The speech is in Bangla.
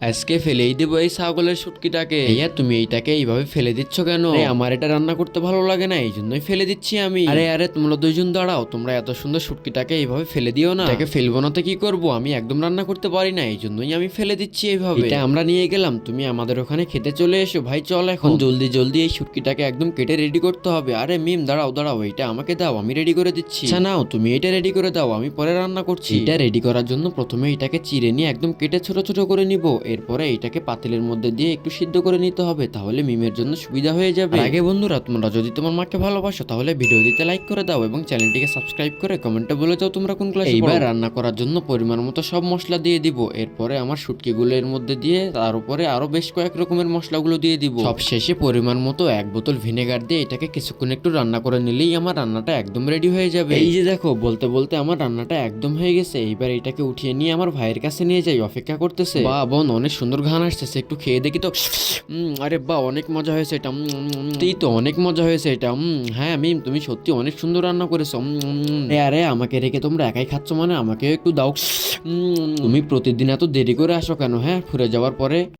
আজকে ফেলেই দেবো এই ছাগলের শুটকিটাকে। ভাইয়া তুমি এইটাকে এইভাবে ফেলে দিচ্ছ কেন? আরে আমার এটা রান্না করতে ভালো লাগে না, এই জন্যই ফেলে দিচ্ছি আমি। আরে আরে তোমরা দুইজন দাঁড়াও, তোমরা এত সুন্দর শুটকিটাকে এইভাবে ফেলে দিও না। এটাকে ফেলবো না তো কি করবো, আমি একদম রান্না করতে পারি না, এই জন্যই আমি ফেলে দিচ্ছি এইভাবে। এটা আমরা নিয়ে গেলাম, তুমি আমাদের ওখানে খেতে চলে এসো। ভাই চল এখন জলদি জলদি এই শুটকিটাকে একদম কেটে রেডি করতে হবে। আরে মিম দাঁড়াও দাঁড়াও, এইটা আমাকে দাও, আমি রেডি করে দিচ্ছি। আচ্ছা নাও তুমি এটা রেডি করে দাও, আমি পরে রান্না করছি। এটা রেডি করার জন্য প্রথমে এটাকে চিড়ে নিয়ে একদম কেটে ছোট ছোট করে নিব। এরপরে এটাকে পাতিলের মধ্যে দিয়ে একটু সিদ্ধ করে নিতে হবে, তাহলে মিমের জন্য সুবিধা হয়ে যাবে। আর আগে বন্ধুরা, তোমরা যদি তোমার মাকে ভালোবাসো তাহলে ভিডিও দিতে লাইক করে দাও এবং চ্যানেলটিকে সাবস্ক্রাইব করে কমেন্টে বলে দাও তোমরা কোন ক্লাসে পড়ো। এইবার রান্না করার জন্য পরিমাণ মতো সব মশলা দিয়ে দিব। এরপরে আমার শুটকিগুলো এর মধ্যে দিয়ে তার উপরে আরো বেশ কয়েক রকমের মশলাগুলো দিয়ে দিব। সব শেষে পরিমাণ মতো 1 বোতল ভিনেগার দিয়ে এটাকে কিছুক্ষণ একটু রান্না করে নিলেই আমার রান্নাটা একদম রেডি হয়ে যাবে। এই যে দেখো, বলতে বলতে আমার রান্নাটা একদম হয়ে গেছে। এইবার এটাকে উঠিয়ে নিয়ে আমার ভাইয়ের কাছে নিয়ে যাই, অপেক্ষা করতেছে। বা বোন অনেক সুন্দর ঘ্রাণ আসতেছে, একটু খেয়ে দেখি তো। আরে বা অনেক মজা হয়েছে এটা। এই তো অনেক মজা হয়েছে এটা। হ্যাঁ মিম তুমি সত্যি অনেক সুন্দর রান্না করেছো। আরে আমাকে রেখে তোমরা একাই খাচ্ছ মানে আমাকে একটু দাও। তুমি প্রতিদিন এত দেরি করে আসো কেন? হ্যাঁ, ফুরে যাওয়ার পরে।